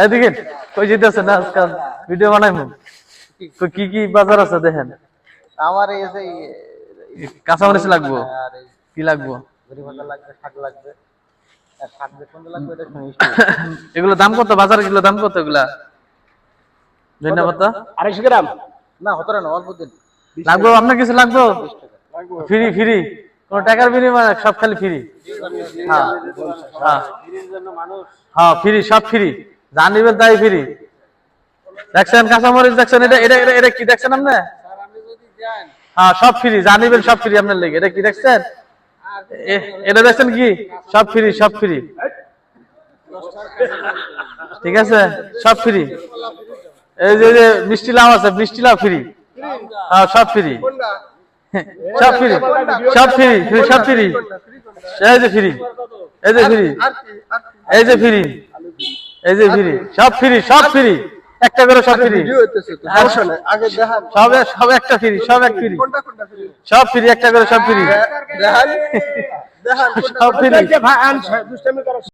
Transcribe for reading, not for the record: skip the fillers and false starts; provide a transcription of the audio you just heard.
এদিকে কই যেতেছেন আজকাল ভিডিও বানাইমু কি কি বাজার আছে দেখেন। আমার এই যে কাঁচামরিচ লাগবো, কি লাগবো? গরি ভাজা লাগবে, শাক লাগবে। আর শাক যে কোনটা লাগবে এটা শুনিস। এগুলো দাম কত? বাজারে এগুলো দাম কত? এগুলা ধন্যবাদ পাতা 250 গ্রাম না, হতরে না, অল্প দিন লাগবো। আপনার কিছু লাগবো? ফ্রি ফ্রি, কোন টাকার বিনিময়ে সব খালি ফ্রি। হ্যাঁ হ্যাঁ হ্যাঁ, ফ্রি, সব ফ্রি, যা নিবেন তাই ফ্রি। দেখছেন কাঁচামরিচ, দেখছেন এটা এটা এটা কি দেখছেন আপনি? হ্যাঁ, সব ফ্রি, যা নিবেন সব ফ্রি আপনার লেগে। এটা কি দেখছেন? এটা দেখছেন কি? সব ফ্রি, সব ফ্রি, ঠিক আছে, সব ফ্রি। এই যে মিষ্টি লাউ আছে, মিষ্টি লাউ ফ্রি। হ্যাঁ, সব ফ্রি, সব ফ্রি, সব ফ্রি, সব ফ্রি। এই যে ফ্রি, এই যে ফ্রি, এই যে ফ্রি, এই যে ফ্রি, সব ফ্রি, সব ফ্রি, একটা করে সব ফ্রি। আগে দেখান সব সব একটা ফ্রি, সব এক ফ্রি, সব ফ্রি, একটা করে সব ফ্রি, দেখান দেখান সব ফ্রি। ভাই আনছে দুষ্টামি করো।